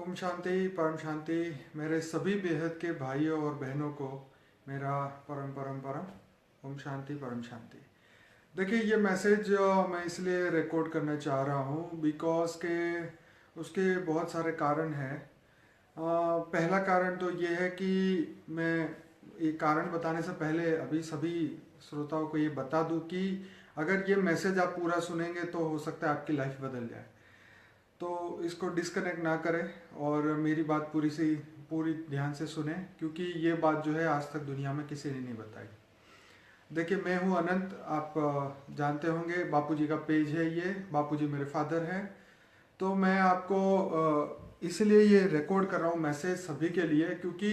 ओम शांति परम शांति। मेरे सभी बेहद के भाइयों और बहनों को मेरा परम परम परम ओम शांति परम शांति। देखिए, ये मैसेज मैं इसलिए रिकॉर्ड करना चाह रहा हूँ बिकॉज के उसके बहुत सारे कारण हैं। पहला कारण तो ये है कि मैं ये कारण बताने से पहले अभी सभी श्रोताओं को ये बता दूं कि अगर ये मैसेज आप पूरा सुनेंगे तो हो सकता है आपकी लाइफ बदल जाए। तो इसको डिस्कनेक्ट ना करें और मेरी बात पूरी ध्यान से सुने, क्योंकि ये बात जो है आज तक दुनिया में किसी ने नहीं बताई। देखिए, मैं हूँ अनंत, आप जानते होंगे, बापूजी का पेज है ये, बापूजी मेरे फादर हैं। तो मैं आपको इसलिए ये रिकॉर्ड कर रहा हूँ मैसेज सभी के लिए, क्योंकि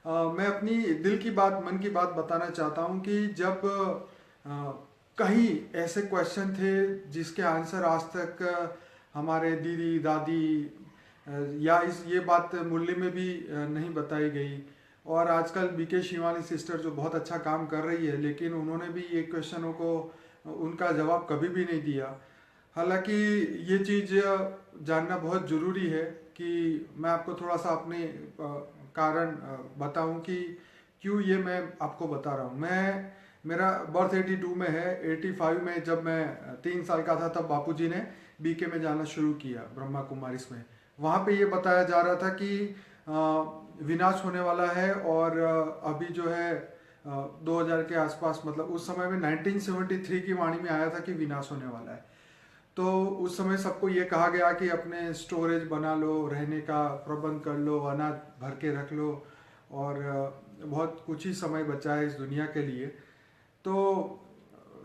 मैं अपनी दिल की बात, मन की बात बताना चाहता हूँ कि जब कहीं ऐसे क्वेश्चन थे जिसके आंसर आज तक हमारे दीदी दादी या ये बात मुरली में भी नहीं बताई गई, और आजकल बीके शिवानी सिस्टर जो बहुत अच्छा काम कर रही है, लेकिन उन्होंने भी ये क्वेश्चनों को उनका जवाब कभी भी नहीं दिया। हालांकि ये चीज़ जानना बहुत ज़रूरी है कि मैं आपको थोड़ा सा अपने कारण बताऊं कि क्यों ये मैं आपको बता रहा हूँ। मेरा बर्थ 82 में है। 85 में जब मैं 3 साल का था तब बापूजी ने बीके में जाना शुरू किया, ब्रह्मा कुमारीज में। वहाँ पे ये बताया जा रहा था कि विनाश होने वाला है, और अभी जो है 2000 के आसपास, मतलब उस समय में 1973 की वाणी में आया था कि विनाश होने वाला है। तो उस समय सबको ये कहा गया कि अपने स्टोरेज बना लो, रहने का प्रबंध कर लो, अनाज भर के रख लो, और बहुत कुछ ही समय बचा है इस दुनिया के लिए। तो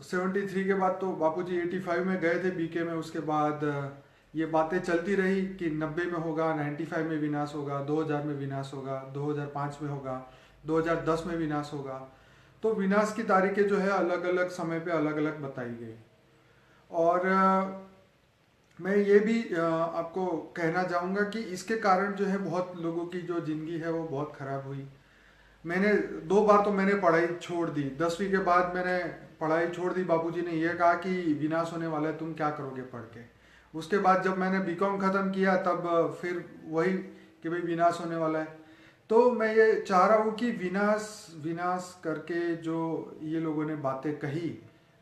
73 के बाद तो बापूजी 85 में गए थे बीके में। उसके बाद ये बातें चलती रही कि 90 में होगा, 95 में विनाश होगा, 2000 में विनाश होगा, 2005 में होगा, 2010 में विनाश होगा। तो विनाश की तारीखें जो है अलग अलग समय पे अलग अलग बताई गई। और मैं ये भी आपको कहना चाहूँगा कि इसके कारण जो है बहुत लोगों की जो ज़िंदगी है वो बहुत ख़राब हुई। मैंने 2 बार तो मैंने पढ़ाई छोड़ दी। 10वीं के बाद मैंने पढ़ाई छोड़ दी। बापूजी ने यह कहा कि विनाश होने वाला है, तुम क्या करोगे पढ़ के। उसके बाद जब मैंने बीकॉम ख़त्म किया तब फिर वही कि भाई विनाश होने वाला है। तो मैं ये चाह रहा हूँ कि विनाश विनाश करके जो ये लोगों ने बातें कही,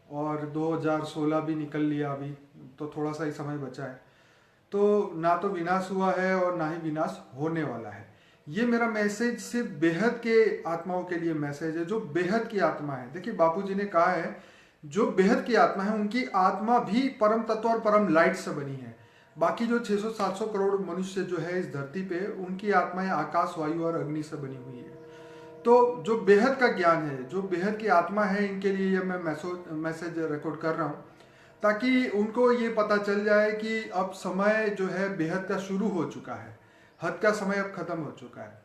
और 2016 भी निकल लिया, अभी तो थोड़ा सा ही समय बचा है। तो ना तो विनाश हुआ है और ना ही विनाश होने वाला है। ये मेरा मैसेज सिर्फ बेहद के आत्माओं के लिए मैसेज है, जो बेहद की आत्मा है। देखिए, बापूजी ने कहा है जो बेहद की आत्मा है उनकी आत्मा भी परम तत्व और परम लाइट से बनी है। बाकी जो 600-700 करोड़ मनुष्य जो है इस धरती पे, उनकी आत्माएं आकाश, वायु और अग्नि से बनी हुई है। तो जो बेहद का ज्ञान है, जो बेहद की आत्मा है, इनके लिए ये मैं मैसेज रिकॉर्ड कर रहा हूँ, ताकि उनको ये पता चल जाए कि अब समय जो है बेहद का शुरू हो चुका है, हद का समय अब खत्म हो चुका है।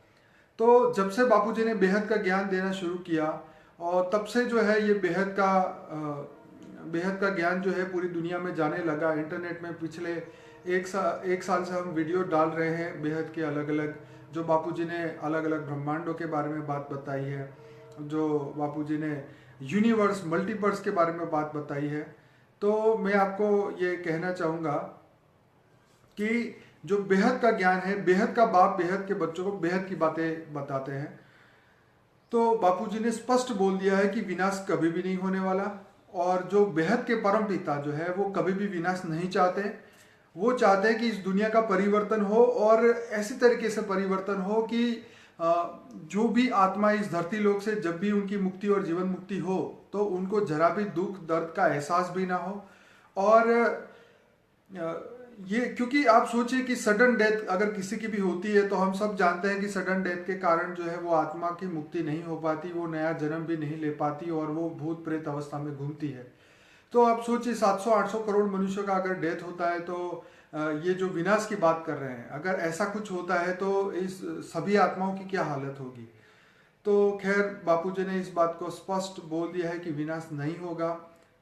तो जब से बापूजी ने बेहद का ज्ञान देना शुरू किया, और तब से जो है ये बेहद का ज्ञान जो है पूरी दुनिया में जाने लगा। इंटरनेट में पिछले एक साल से हम वीडियो डाल रहे हैं बेहद के अलग अलग, जो बापूजी ने अलग अलग ब्रह्मांडों के बारे में बात बताई है, जो बापूजी ने यूनिवर्स, मल्टीवर्स के बारे में बात बताई है। तो मैं आपको ये कहना चाहूँगा कि जो बेहद का ज्ञान है, बेहद का बाप बेहद के बच्चों को बेहद की बातें बताते हैं। तो बापूजी ने स्पष्ट बोल दिया है कि विनाश कभी भी नहीं होने वाला, और जो बेहद के परम पिता जो है वो कभी भी विनाश नहीं चाहते। वो चाहते हैं कि इस दुनिया का परिवर्तन हो, और ऐसी तरीके से परिवर्तन हो कि जो भी आत्मा इस धरती लोक से जब भी उनकी मुक्ति और जीवन मुक्ति हो, तो उनको जरा भी दुख दर्द का एहसास भी ना हो। और ये, क्योंकि आप सोचिए कि सडन डेथ अगर किसी की भी होती है, तो हम सब जानते हैं कि सडन डेथ के कारण जो है वो आत्मा की मुक्ति नहीं हो पाती, वो नया जन्म भी नहीं ले पाती, और वो भूत प्रेत अवस्था में घूमती है। तो आप सोचिए 700-800 करोड़ मनुष्यों का अगर डेथ होता है, तो ये जो विनाश की बात कर रहे हैं, अगर ऐसा कुछ होता है तो इस सभी आत्माओं की क्या हालत होगी। तो खैर, बापूजी ने इस बात को स्पष्ट बोल दिया है कि विनाश नहीं होगा,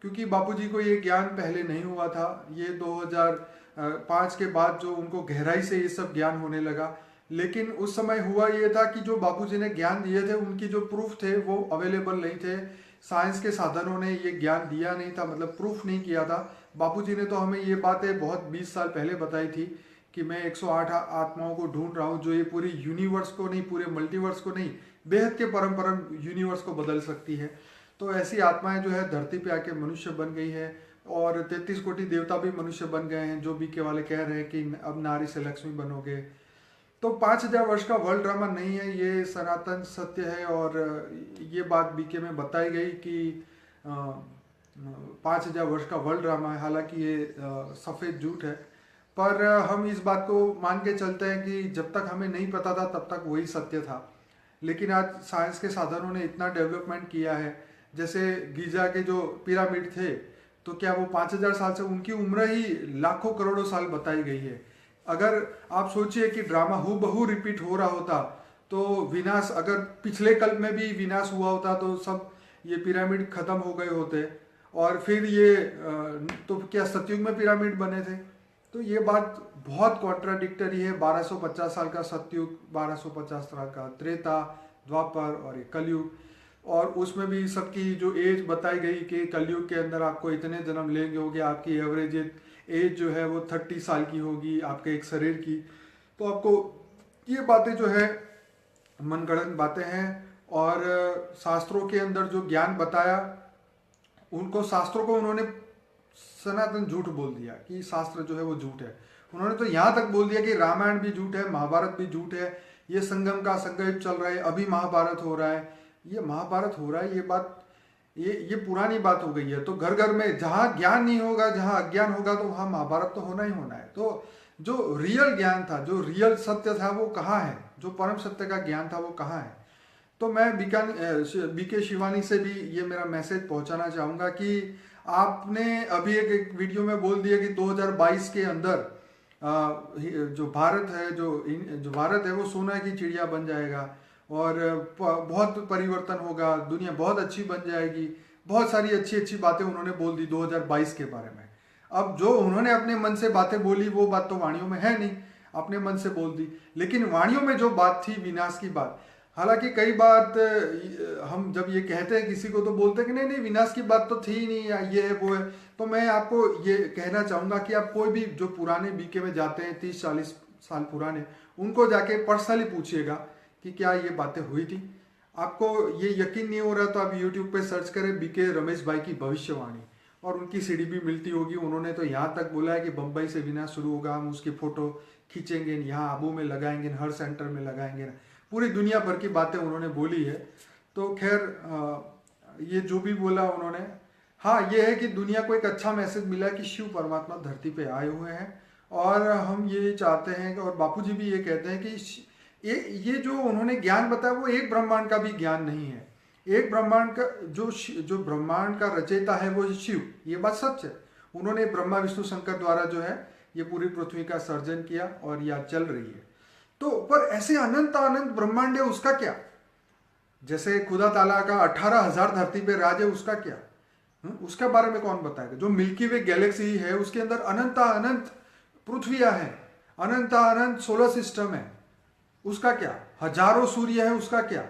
क्योंकि बापूजी को ये ज्ञान पहले नहीं हुआ था। ये 2005 के बाद जो उनको गहराई से ये सब ज्ञान होने लगा। लेकिन उस समय हुआ ये था कि जो बापूजी ने ज्ञान दिए थे, उनकी जो प्रूफ थे वो अवेलेबल नहीं थे। साइंस के साधनों ने ये ज्ञान दिया नहीं था, मतलब प्रूफ नहीं किया था। बापूजी ने तो हमें ये बातें बहुत 20 साल पहले बताई थी कि मैं 108 आत्माओं को ढूंढ रहा हूँ जो ये पूरी यूनिवर्स को नहीं, पूरे मल्टीवर्स को नहीं, बेहद के परम परम यूनिवर्स को बदल सकती है। तो ऐसी आत्माएं जो है धरती पे आके मनुष्य बन गई है, और 33 कोटि देवता भी मनुष्य बन गए हैं, जो बीके वाले कह रहे हैं कि अब नारी से लक्ष्मी बनोगे। तो 5000 वर्ष का वर्ल्ड ड्रामा नहीं है, ये सनातन सत्य है। और ये बात बीके में बताई गई कि 5000 वर्ष का वर्ल्ड ड्रामा है, हालांकि ये सफ़ेद झूठ है। पर हम इस बात को मान के चलते हैं कि जब तक हमें नहीं पता था तब तक वही सत्य था। लेकिन आज साइंस के साधनों ने इतना डेवलपमेंट किया है, जैसे गीजा के जो पिरामिड थे, तो क्या वो 5000 साल से, उनकी उम्र ही लाखों करोड़ों साल बताई गई है। अगर आप सोचिए कि ड्रामा हूबहू रिपीट हो रहा होता तो विनाश, अगर पिछले कल्प में भी विनाश हुआ होता तो सब ये पिरामिड खत्म हो गए होते, और फिर ये तो क्या सतयुग में पिरामिड बने थे? तो ये बात बहुत कॉन्ट्राडिक्टरी है। 1250 साल का सतयुग, 1250 साल का त्रेता, द्वापर और ये कलयुग, और उसमें भी सबकी जो एज बताई गई कि कलयुग के अंदर आपको इतने जन्म लेंगे होगे, आपकी एवरेज एज जो है वो 30 साल की होगी आपके एक शरीर की। तो आपको ये बातें जो है मनगढ़ंत बातें हैं। और शास्त्रों के अंदर जो ज्ञान बताया, उनको शास्त्रों को उन्होंने सनातन झूठ बोल दिया कि शास्त्र जो है वो झूठ है। उन्होंने तो यहाँ तक बोल दिया कि रामायण भी झूठ है, महाभारत भी झूठ है, ये संगम का संगम चल रहा है, अभी महाभारत हो रहा है। ये महाभारत हो रहा है, ये बात ये पुरानी बात हो गई है। तो घर घर में जहाँ ज्ञान नहीं होगा, जहाँ अज्ञान होगा, तो वहाँ महाभारत तो होना ही होना है। तो जो रियल ज्ञान था, जो रियल सत्य था, वो कहाँ है? जो परम सत्य का ज्ञान था वो कहाँ है? तो मैं बीके शिवानी से भी ये मेरा मैसेज पहुंचाना चाहूँगा कि आपने अभी एक वीडियो में बोल दिया कि 2022 के अंदर जो भारत है, जो भारत है वो सोना की चिड़िया बन जाएगा, और बहुत परिवर्तन होगा, दुनिया बहुत अच्छी बन जाएगी। बहुत सारी अच्छी अच्छी बातें उन्होंने बोल दी 2022 के बारे में। अब जो उन्होंने अपने मन से बातें बोली, वो बात तो वाणियों में है नहीं, अपने मन से बोल दी। लेकिन वाणियों में जो बात थी विनाश की बात, हालांकि कई बात हम जब ये कहते हैं किसी को तो बोलते हैं कि नहीं नहीं विनाश की बात तो थी ही नहीं, या ये है वो है। तो मैं आपको ये कहना चाहूँगा कि आप कोई भी जो पुराने बीके में जाते हैं 30-40 साल पुराने, उनको जाके पर्सनली पूछिएगा कि क्या ये बातें हुई थी। आपको ये यकीन नहीं हो रहा तो आप यूट्यूब पे सर्च करें बीके रमेश भाई की भविष्यवाणी, और उनकी सीडी भी मिलती होगी। उन्होंने तो यहाँ तक बोला है कि बम्बई से विनाश शुरू होगा, हम उसकी फोटो खींचेंगे, यहाँ आबू में लगाएंगे, हर सेंटर में लगाएंगे, पूरी दुनिया भर की बातें उन्होंने बोली है। तो खैर ये जो भी बोला उन्होंने, हाँ ये है कि दुनिया को एक अच्छा मैसेज मिला कि शिव परमात्मा धरती पे आए हुए हैं, और हम ये चाहते हैं कि, और बापूजी भी ये कहते हैं कि ये जो उन्होंने ज्ञान बताया वो एक ब्रह्मांड का भी ज्ञान नहीं है। एक ब्रह्मांड का जो ब्रह्मांड का रचयिता है वो शिव, ये बात सच है। उन्होंने ब्रह्मा विष्णु शंकर द्वारा जो है ये पूरी पृथ्वी का सर्जन किया, और यह चल रही है। तो पर ऐसे अनंत अनंत ब्रह्मांड है, उसका क्या? जैसे खुदा ताला का 18,000 धरती पे राज है, उसका क्या? उसके बारे में कौन बताएगा? जो मिल्की वे गैलेक्सी है उसके अंदर अनंत अनंत पृथ्वियां हैं, अनंत अनंत सोलर सिस्टम है, उसका क्या? हजारों सूर्य है, उसका क्या?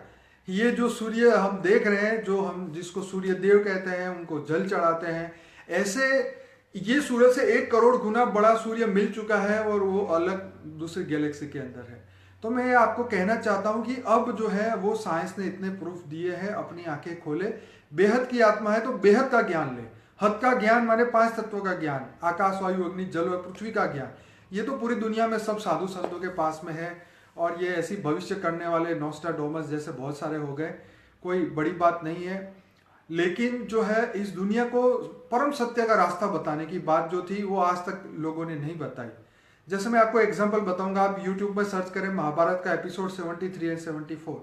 ये जो सूर्य हम देख रहे हैं, जो हम जिसको सूर्य देव कहते हैं, उनको जल चढ़ाते हैं, ऐसे ये सूरज से 1 करोड़ गुना बड़ा सूर्य मिल चुका है, और वो अलग दूसरी गैलेक्सी के अंदर है। तो मैं आपको कहना चाहता हूं कि अब जो है वो साइंस ने इतने प्रूफ दिए हैं, अपनी आंखें खोले। बेहद की आत्मा है तो बेहद का ज्ञान ले। हद का ज्ञान माने 5 तत्वों का ज्ञान, आकाश वायु अग्नि जल और पृथ्वी का ज्ञान, ये तो पूरी दुनिया में सब साधु संतों के पास में है। और ये ऐसी भविष्य करने वाले नोस्ट्राडामस जैसे बहुत सारे हो गए, कोई बड़ी बात नहीं है। लेकिन जो है इस दुनिया को परम सत्य का रास्ता बताने की बात जो थी वो आज तक लोगों ने नहीं बताई। जैसे मैं आपको एग्जांपल बताऊंगा, आप यूट्यूब में सर्च करें महाभारत का एपिसोड 73 एंड 74,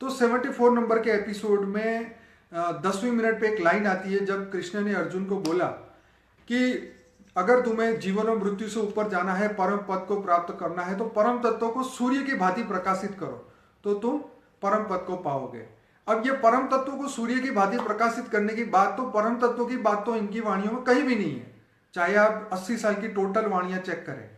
तो 74 नंबर के एपिसोड में 10वीं मिनट पे एक लाइन आती है, जब कृष्ण ने अर्जुन को बोला कि अगर तुम्हें जीवन और मृत्यु से ऊपर जाना है, परम पद को प्राप्त करना है, तो परम तत्व को सूर्य की भांति प्रकाशित करो तो तुम परम पद को पाओगे। अब ये परम तत्व को सूर्य की भांति प्रकाशित करने की बात, तो परम तत्व की बात तो इनकी वाणियों में कहीं भी नहीं है, चाहे आप 80 साल की टोटल वाणियां चेक करें।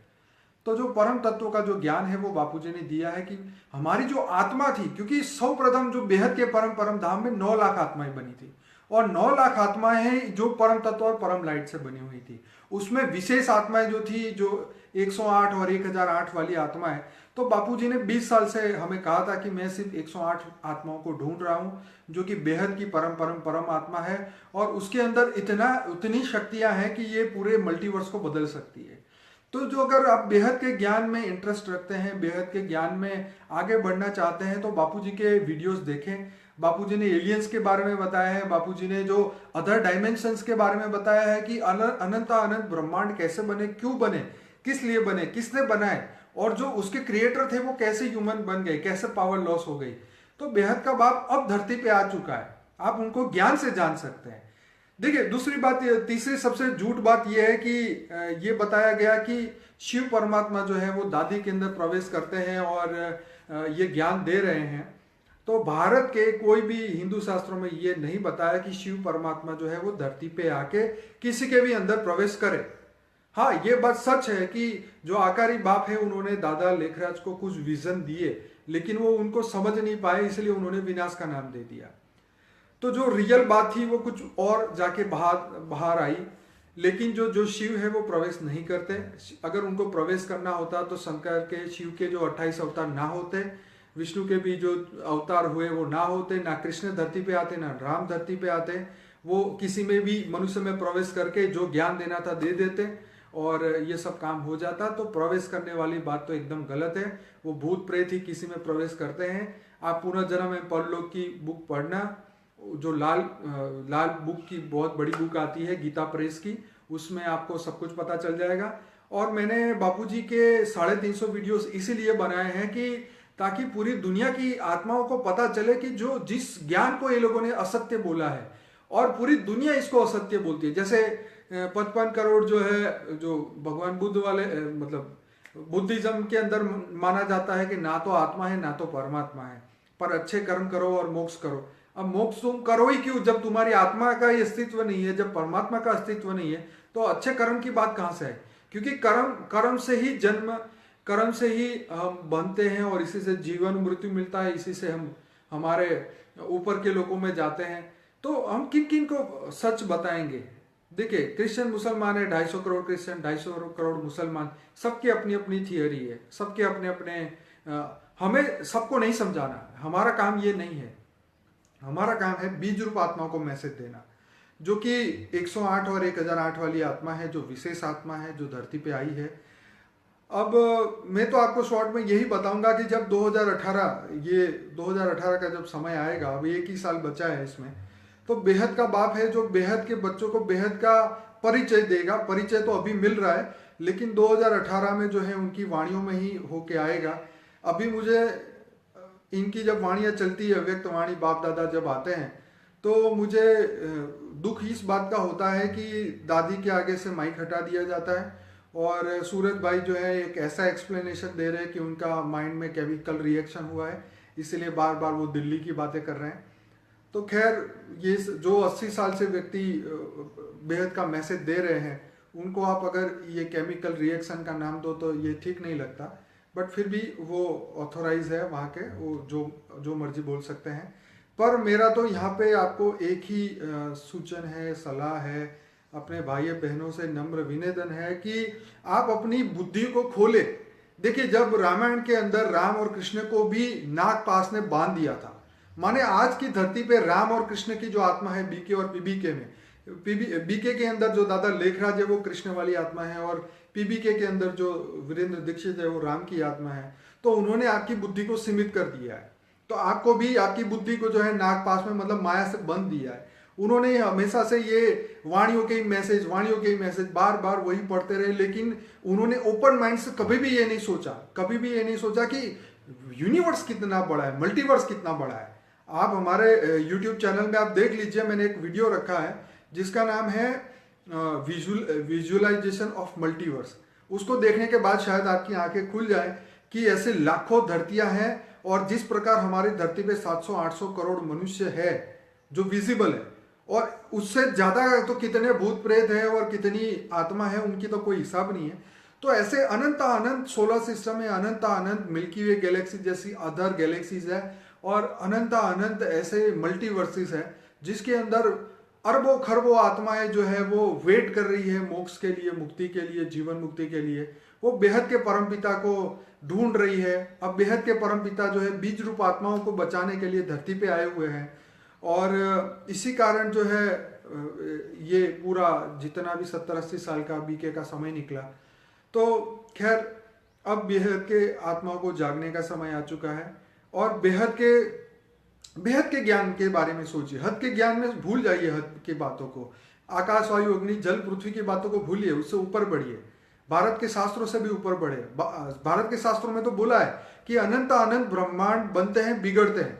तो जो परम तत्व का जो ज्ञान है वो बापूजी ने दिया है कि हमारी जो आत्मा थी, क्योंकि सर्वप्रथम जो बेहद के परम परम धाम में 9 लाख आत्माएं बनी थी, और 9 लाख आत्माएं हैं जो परम तत्व और परम लाइट से बनी हुई थी। उसमें विशेष आत्माएं जो थी, जो 108 और 1008 वाली आत्मा है। तो बापूजी ने 20 साल से हमें कहा था कि मैं सिर्फ 108 आत्माओं को ढूंढ रहा हूं, जो कि बेहद की परम परम परम आत्मा है, और उसके अंदर उतनी शक्तियां हैं कि ये पूरे मल्टीवर्स को बदल सकती है। तो जो अगर आप बेहद के ज्ञान में इंटरेस्ट रखते हैं, बेहद के ज्ञान में आगे बढ़ना चाहते हैं, तो बापूजी के वीडियोस देखें। बापूजी ने एलियंस के बारे में बताया है, बापूजी ने जो अदर डायमेंशंस के बारे में बताया है कि अनंत अनंत ब्रह्मांड कैसे बने, क्यों बने, किस लिए बने, किसने बनाए, और जो उसके क्रिएटर थे वो कैसे ह्यूमन बन गए, कैसे पावर लॉस हो गई। तो बेहद का बाप अब धरती पे आ चुका है, आप उनको ज्ञान से जान सकते हैं। देखिए दूसरी बात, तीसरी सबसे झूठ बात यह है कि ये बताया गया कि शिव परमात्मा जो है वो दादी के अंदर प्रवेश करते हैं और ये ज्ञान दे रहे हैं। तो भारत के कोई भी हिंदू शास्त्रों में ये नहीं बताया कि शिव परमात्मा जो है वो धरती पे आके किसी के भी अंदर प्रवेश करे। हाँ, ये बात सच है कि जो आकारी बाप है उन्होंने दादा लेखराज को कुछ विजन दिए, लेकिन वो उनको समझ नहीं पाए, इसलिए उन्होंने विनाश का नाम दे दिया। तो जो रियल बात थी वो कुछ और जाके बाहर आई, लेकिन जो शिव है वो प्रवेश नहीं करते। अगर उनको प्रवेश करना होता तो शंकर के, शिव के जो 28 अवतार ना होते, विष्णु के भी जो अवतार हुए वो ना होते, ना कृष्ण धरती पे आते, ना राम धरती पे आते। वो किसी में भी मनुष्य में प्रवेश करके जो ज्ञान देना था दे देते और ये सब काम हो जाता। तो प्रवेश करने वाली बात तो एकदम गलत है। वो भूत प्रेत ही किसी में प्रवेश करते हैं। आप पुनर्जन्म में परलोक की बुक पढ़ना, जो लाल बुक की बहुत बड़ी बुक आती है गीता प्रेस की, उसमें आपको सब कुछ पता चल जाएगा। और मैंने बापूजी के 350 वीडियोस इसीलिए बनाए हैं कि ताकि पूरी दुनिया की आत्माओं को पता चले कि जो जिस ज्ञान को ये लोगों ने असत्य बोला है और पूरी दुनिया इसको असत्य बोलती है। जैसे 55 करोड़ जो है, जो भगवान बुद्ध वाले मतलब बुद्धिज्म के अंदर माना जाता है कि ना तो आत्मा है ना तो परमात्मा है, पर अच्छे कर्म करो और मोक्ष करो। अब मोक्ष तुम करो ही क्यों जब तुम्हारी आत्मा का ही अस्तित्व नहीं है, जब परमात्मा का अस्तित्व नहीं है, तो अच्छे कर्म की बात कहां से है? क्योंकि कर्म से ही जन्म, कर्म से ही हम बनते हैं और इसी से जीवन मृत्यु मिलता है, इसी से हम हमारे ऊपर के लोगों में जाते हैं। तो हम किन किन को सच बताएंगे? देखिए, क्रिश्चियन मुसलमान है, 250 करोड़ क्रिश्चियन, 250 करोड़ मुसलमान, सबकी अपनी अपनी थियोरी है, सबके अपने अपने हमें सबको नहीं समझाना, हमारा काम ये नहीं है। हमारा काम है बीज रूप आत्माओं को मैसेज देना, जो कि 108 और 1008 वाली आत्मा है, जो विशेष आत्मा है, जो धरती पे आई है। अब मैं तो आपको शॉर्ट में यही बताऊंगा कि जब 2018 का जब समय आएगा, अब 1 ही साल बचा है इसमें, तो बेहद का बाप है जो बेहद के बच्चों को बेहद का परिचय देगा। परिचय तो अभी मिल रहा है, लेकिन 2018 में जो है उनकी वाणियों में ही होके आएगा। अभी मुझे इनकी जब वाणियाँ चलती है, व्यक्त वाणी, बाप दादा जब आते हैं, तो मुझे दुख इस बात का होता है कि दादी के आगे से माइक हटा दिया जाता है और सूरज भाई जो है एक ऐसा एक्सप्लेनेशन दे रहे हैं कि उनका माइंड में केमिकल रिएक्शन हुआ है, इसलिए बार बार वो दिल्ली की बातें कर रहे हैं। तो खैर, ये जो 80 साल से व्यक्ति बेहद का मैसेज दे रहे हैं, उनको आप अगर ये केमिकल रिएक्शन का नाम दो तो ये ठीक नहीं लगता, बट फिर भी वो ऑथोराइज है वहाँ के, वो जो मर्जी बोल सकते हैं। पर मेरा तो यहाँ पे आपको एक ही सूचन है, सलाह है, अपने भाई बहनों से नम्र विनेदन है कि आप अपनी बुद्धि को खोले। देखिए, जब रामायण के अंदर राम और कृष्ण को भी नागपाश ने बांध दिया था, माने आज की धरती पे राम और कृष्ण की जो आत्मा है बीके और पीबीके में, बीके के अंदर जो दादा लेखराज है वो कृष्ण वाली आत्मा है और पीबीके के अंदर जो वीरेंद्र दीक्षित है वो राम की आत्मा है। तो उन्होंने आपकी बुद्धि को सीमित कर दिया है, तो आपको भी आपकी बुद्धि को जो है नागपाश में मतलब माया से बंद दिया है। उन्होंने हमेशा से ये वाणियों के ही मैसेज बार बार वही पढ़ते रहे, लेकिन उन्होंने ओपन माइंड से कभी भी ये नहीं सोचा कि यूनिवर्स कितना बड़ा है, मल्टीवर्स कितना बड़ा है। आप हमारे यूट्यूब चैनल में आप देख लीजिए, मैंने एक वीडियो रखा है जिसका नाम है विजुअलाइजेशन ऑफ मल्टीवर्स। उसको देखने के बाद शायद आपकी आंखें खुल जाए कि ऐसे लाखों धरतियां हैं और जिस प्रकार हमारी धरती पे 700-800 करोड़ मनुष्य है जो विजिबल है, और उससे ज्यादा तो कितने भूत प्रेत है और कितनी आत्मा है, उनकी तो कोई हिसाब नहीं है। तो ऐसे अनंत सोलर सिस्टम में अनंत मिल्की वे गैलेक्सी जैसी अदर गैलेक्सीज है और अनंत ऐसे मल्टीवर्सेस है जिसके अंदर अरबों खरबों आत्माएं जो है वो वेट कर रही है मोक्ष के लिए, मुक्ति के लिए, जीवन मुक्ति के लिए। वो बेहद के परमपिता को ढूंढ रही है। अब बेहद के परमपिता जो है बीज रूप आत्माओं को बचाने के लिए धरती पे आए हुए हैं। और इसी कारण जो है ये पूरा जितना भी 70-80 साल का बीके का समय निकला। तो खैर अब बेहद के आत्माओं को जागने का समय आ चुका है। और बेहद के ज्ञान के बारे में सोचिए। हद के ज्ञान में भूल जाइए, हद की बातों को, आकाश वायु अग्नि जल पृथ्वी की बातों को भूलिए, उससे ऊपर बढ़िए, भारत के शास्त्रों से भी ऊपर बढ़े। भारत के शास्त्रों में तो बोला है कि अनंत अनंत ब्रह्मांड बनते हैं, बिगड़ते हैं।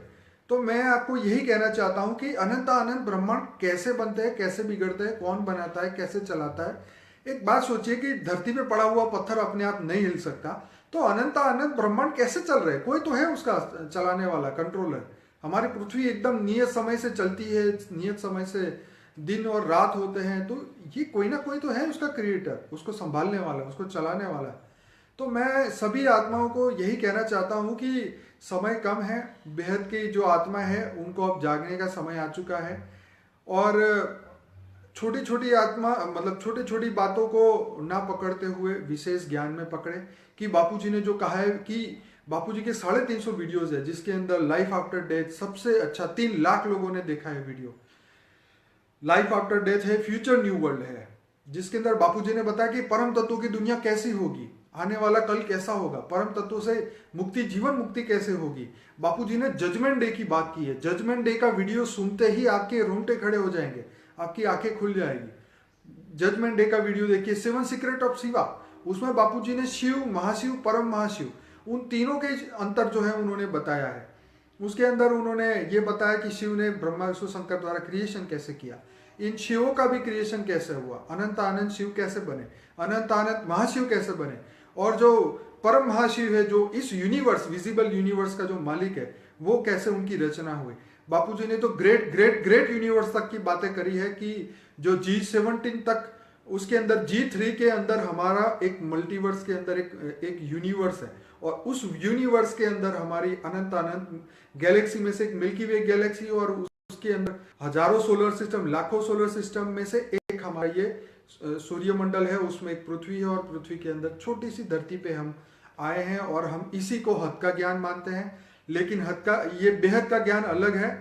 तो मैं आपको यही कहना चाहता हूं कि अनंत अनंत ब्रह्मांड कैसे बनते हैं, कैसे बिगड़ते हैं, कौन बनाता है, कैसे चलाता है। एक बात सोचिए कि धरती पे पड़ा हुआ पत्थर अपने आप नहीं हिल सकता, तो अनंत अनंत ब्रह्मांड कैसे चल रहे हैं? कोई तो है उसका चलाने वाला, कंट्रोलर। हमारी पृथ्वी एकदम नियत समय से चलती है, नियत समय से दिन और रात होते हैं, तो ये कोई ना कोई तो है उसका क्रिएटर, उसको संभालने वाला, उसको चलाने वाला। तो मैं सभी आत्माओं को यही कहना चाहता हूँ कि समय कम है, बेहद की जो आत्मा है उनको अब जागने का समय आ चुका है। और छोटी छोटी आत्मा मतलब छोटी छोटी बातों को ना पकड़ते हुए विशेष ज्ञान में पकड़े। कि बापूजी ने जो कहा है कि बापूजी के 350 वीडियोज है जिसके अंदर लाइफ आफ्टर डेथ सबसे अच्छा 3 लाख लोगों ने देखा है वीडियो। लाइफ आफ्टर डेथ है, फ्यूचर न्यू वर्ल्ड है, जिसके अंदर बापूजी ने बताया कि परम तत्वों की दुनिया कैसी होगी, आने वाला कल कैसा होगा, परम तत्वों से मुक्ति, जीवन मुक्ति कैसे होगी। बापूजी ने जजमेंट डे की बात की है। जजमेंट डे का वीडियो सुनते ही आपके रोंगटे खड़े हो जाएंगे, आपकी आंखें खुल जाएगी। जजमेंट डे का वीडियो देखिए, 7 सीक्रेट ऑफ शिवा। उसमें बापूजी ने शिव, महाशिव, परम महाशिव, उन तीनों के अंतर जो है उन्होंने बताया है। उसके अंदर उन्होंने ये बताया कि शिव ने ब्रह्मा विष्णु शंकर द्वारा क्रिएशन कैसे किया, इन शिवों का भी क्रिएशन कैसे हुआ, अनंत आनंद शिव कैसे बने, अनंत आनंद महाशिव कैसे बने, और जो परम महाशिव है जो इस यूनिवर्स, विजिबल यूनिवर्स का जो मालिक है, वो कैसे उनकी रचना हुई। बापूजी ने तो ग्रेट ग्रेट ग्रेट यूनिवर्स तक की बातें करी है कि जो G17 तक, उसके अंदर G3 के अंदर हमारा एक मल्टीवर्स के अंदर एक यूनिवर्स है, और उस यूनिवर्स के अंदर हमारी अनंत अनंत गैलेक्सी में से एक मिल्की वे गैलेक्सी, और उसके अंदर हजारों सोलर सिस्टम, लाखों सोलर सिस्टम में से एक हमारा ये सूर्यमंडल है, उसमें एक पृथ्वी है, और पृथ्वी के अंदर छोटी सी धरती पे हम आए हैं, और हम इसी को हद का ज्ञान मानते हैं। लेकिन हद का, ये बेहद का ज्ञान अलग है।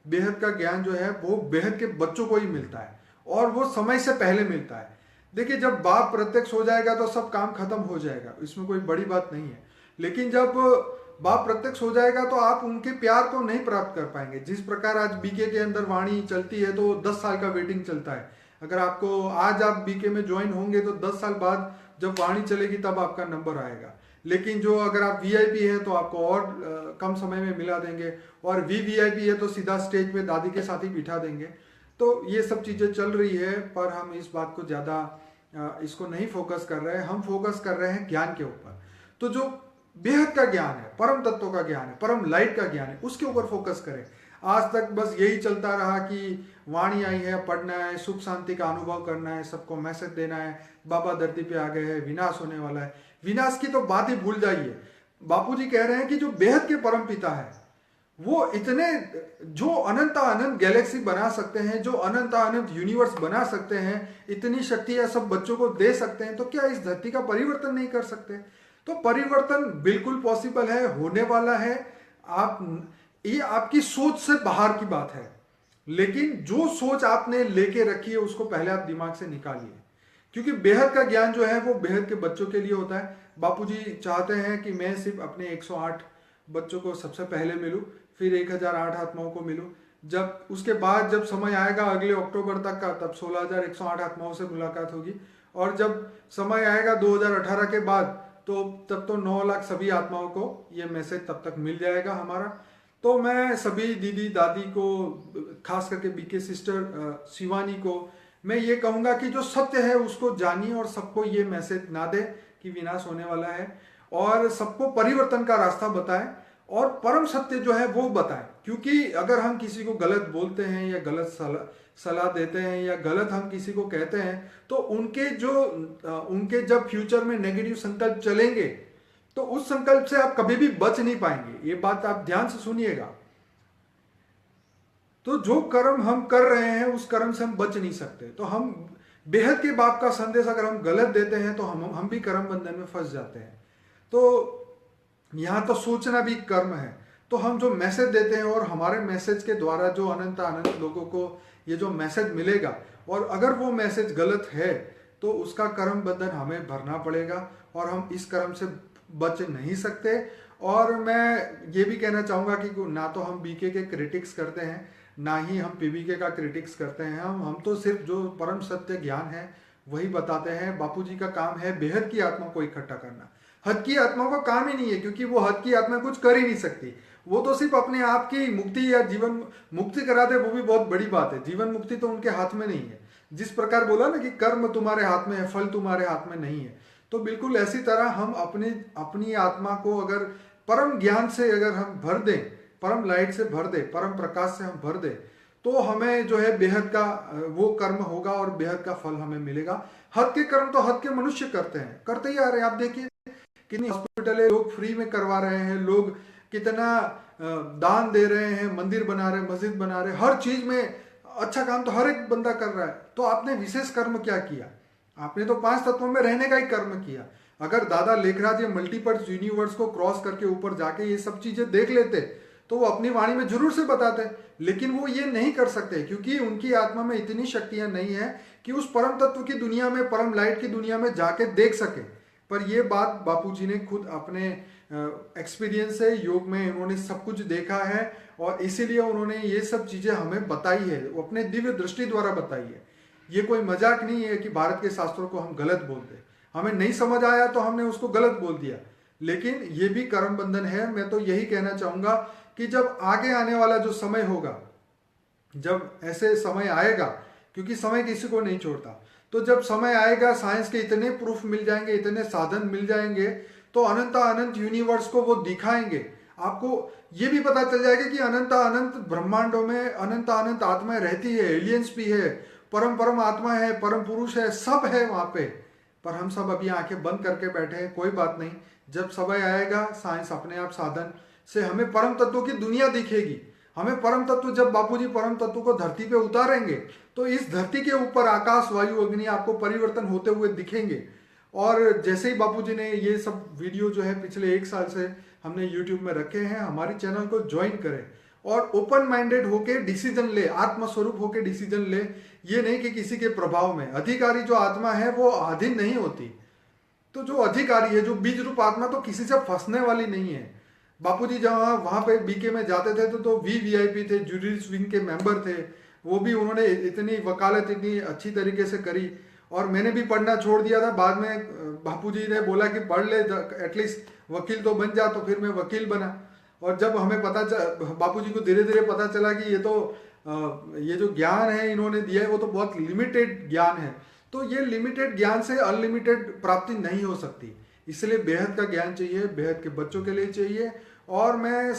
बेहद का ज्ञान जो है वो बेहद के बच्चों को ही मिलता है, और वो समय से पहले मिलता है। देखिए, जब बाप प्रत्यक्ष हो जाएगा तो सब काम खत्म हो जाएगा, इसमें कोई बड़ी बात नहीं है। लेकिन जब बाप प्रत्यक्ष हो जाएगा तो आप उनके प्यार को नहीं प्राप्त कर पाएंगे। जिस प्रकार आज बीके के अंदर वाणी चलती है तो 10 साल का वेटिंग चलता है। अगर आपको आज आप बीके में ज्वाइन होंगे तो 10 साल बाद जब वाणी चलेगी तब आपका नंबर आएगा। लेकिन जो अगर आप वीआईपी है तो आपको और कम समय में मिला देंगे, और वीवीआईपी है तो सीधा स्टेज पे दादी के साथ ही बिठा देंगे। तो ये सब चीजें चल रही है, पर हम इस बात को ज्यादा इसको नहीं फोकस कर रहे हैं। हम फोकस कर रहे हैं ज्ञान के ऊपर। तो जो बेहद का ज्ञान है, परम तत्व का ज्ञान है, परम लाइट का ज्ञान है, उसके ऊपर फोकस करें। आज तक बस यही चलता रहा कि वाणी आई है, पढ़ना है, सुख शांति का अनुभव करना है, सबको मैसेज देना है, बाबा धरती पे आ गए हैं, विनाश होने वाला है। विनाश की तो बात ही भूल जाइए। बापूजी कह रहे हैं कि जो बेहद के परम पिता है वो इतने, जो अनंत अनंत गैलेक्सी बना सकते हैं, जो अनंत अनंत यूनिवर्स बना सकते हैं, इतनी शक्तियां सब बच्चों को दे सकते हैं, तो क्या इस धरती का परिवर्तन नहीं कर सकते? तो परिवर्तन बिल्कुल पॉसिबल है, होने वाला है। आप, ये आपकी सोच से बाहर की बात है। लेकिन जो सोच आपने लेके रखी है उसको पहले आप दिमाग से निकालिए, क्योंकि बेहद का ज्ञान जो है वो बेहद के बच्चों के लिए होता है। बापूजी चाहते हैं कि मैं सिर्फ अपने 108 बच्चों को सबसे पहले मिलूं, फिर 1008 आत्माओं को मिलूं। जब उसके बाद जब समय आएगा अगले अक्टूबर तक का, तब 16108 आत्माओं से मुलाकात होगी। और जब समय आएगा 2018 के बाद, तो तब तो 9 लाख सभी आत्माओं को ये मैसेज तब तक मिल जाएगा हमारा। तो मैं सभी दीदी दादी को, खास करके बीके सिस्टर शिवानी को मैं ये कहूंगा कि जो सत्य है उसको जानिए, और सबको ये मैसेज ना दे कि विनाश होने वाला है, और सबको परिवर्तन का रास्ता बताएं, और परम सत्य जो है वो बताएं। क्योंकि अगर हम किसी को गलत बोलते हैं या गलत सलाह देते हैं या गलत हम किसी को कहते हैं, तो उनके जब फ्यूचर में नेगेटिव संकल्प चलेंगे तो उस संकल्प से आप कभी भी बच नहीं पाएंगे। ये बात आप ध्यान से सुनिएगा। तो जो कर्म हम कर रहे हैं उस कर्म से हम बच नहीं सकते। तो हम बेहद के बाप का संदेश अगर हम गलत देते हैं तो हम भी कर्म बंधन में फंस जाते हैं। तो यहाँ तो सोचना भी कर्म है। तो हम जो मैसेज देते हैं और हमारे मैसेज के द्वारा जो अनंत अनंत लोगों को ये जो मैसेज मिलेगा, और अगर वो मैसेज गलत है तो उसका कर्म बंधन हमें भरना पड़ेगा और हम इस कर्म से बच नहीं सकते। और मैं ये भी कहना चाहूँगा कि ना तो हम बीके के क्रिटिक्स करते हैं, ना ही हम पीबीके का क्रिटिक्स करते हैं। हम तो सिर्फ जो परम सत्य ज्ञान है वही बताते हैं। बापूजी का काम है बेहद की आत्मा को इकट्ठा करना। हद की आत्मा का काम ही नहीं है, क्योंकि वो हद की आत्मा कुछ कर ही नहीं सकती। वो तो सिर्फ अपने आप की मुक्ति या जीवन मुक्ति करा दे, वो भी बहुत बड़ी बात है। जीवन मुक्ति तो उनके हाथ में नहीं है। जिस प्रकार बोला ना कि कर्म तुम्हारे हाथ में है, फल तुम्हारे हाथ में नहीं है, तो बिल्कुल ऐसी तरह हम अपनी आत्मा को अगर परम ज्ञान से अगर हम भर दें, परम लाइट से भर दे, परम प्रकाश से हम भर दे, तो हमें जो है बेहद का वो कर्म होगा और बेहद का फल हमें मिलेगा। हद के कर्म तो हद के मनुष्य करते हैं, करते ही आ रहे हैं। आप देखिए कितनी हॉस्पिटल है, लोग फ्री में करवा रहे हैं, लोग कितना दान दे रहे हैं, मंदिर बना रहे हैं, मस्जिद बना रहे हैं, हर चीज में अच्छा काम तो हर एक बंदा कर रहा है। तो आपने विशेष कर्म क्या किया? आपने तो 5 तत्वों में रहने का ही कर्म किया। अगर दादा लेखराज ये मल्टीपर्स यूनिवर्स को क्रॉस करके ऊपर जाके ये सब चीजें देख लेते तो वो अपनी वाणी में जरूर से बताते, लेकिन वो ये नहीं कर सकते क्योंकि उनकी आत्मा में इतनी शक्तियां नहीं है कि उस परम तत्व की दुनिया में, परम लाइट की दुनिया में जाके देख सके। पर ये बात बापूजी ने खुद अपने एक्सपीरियंस से योग में उन्होंने सब कुछ देखा है और इसीलिए उन्होंने ये सब चीजें हमें बताई है, वो अपने दिव्य दृष्टि द्वारा बताई है। ये कोई मजाक नहीं है कि भारत के शास्त्रों को हम गलत बोलते, हमें नहीं समझ आया तो हमने उसको गलत बोल दिया, लेकिन ये भी कर्म बंधन है। मैं तो यही कहना चाहूंगा कि जब आगे आने वाला जो समय होगा, जब ऐसे समय आएगा, क्योंकि समय किसी को नहीं छोड़ता, तो जब समय आएगा साइंस के इतने प्रूफ मिल जाएंगे, इतने साधन मिल जाएंगे, तो अनंत अनंत यूनिवर्स को वो दिखाएंगे। आपको ये भी पता चल जाएगा कि अनंत अनंत ब्रह्मांडों में अनंत अनंत आत्माएं रहती है, एलियंस भी है, परम परम आत्मा है, परम पुरुष है, सब है वहां पे। पर हम सब अभी आंखें बंद करके बैठे हैं। कोई बात नहीं, जब समय आएगा साइंस अपने आप साधन से हमें परम तत्वों की दुनिया दिखेगी। हमें परम तत्व, जब बापूजी परम तत्व को धरती पे उतारेंगे तो इस धरती के ऊपर आकाश वायु अग्नि आपको परिवर्तन होते हुए दिखेंगे। और जैसे ही बापूजी ने ये सब वीडियो जो है पिछले 1 साल से हमने यूट्यूब में रखे हैं, हमारी चैनल को ज्वाइन करें और ओपन माइंडेड होके डिसीजन ले, आत्मस्वरूप होके डिसीजन ले। ये नहीं कि किसी के प्रभाव में। अधिकारी जो आत्मा है वो अधीन नहीं होती। तो जो अधिकारी है, जो बीज रूप आत्मा, तो किसी से फंसने वाली नहीं है। बापूजी जहाँ वहां पे बीके में जाते थे तो वीवीआईपी थे, जुडिस विंग के मेंबर थे, वो भी उन्होंने इतनी वकालत इतनी अच्छी तरीके से करी। और मैंने भी पढ़ना छोड़ दिया था, बाद में बापूजी ने बोला कि पढ़ ले, एटलीस्ट वकील तो बन जा, तो फिर मैं वकील बना। और जब हमें बापूजी को धीरे धीरे पता चला कि ये जो ज्ञान है इन्होंने दिया है वो तो बहुत लिमिटेड ज्ञान है, तो ये लिमिटेड ज्ञान से अनलिमिटेड प्राप्ति नहीं हो सकती। इसलिए बेहद का ज्ञान चाहिए, बेहद के बच्चों के लिए चाहिए। और मैं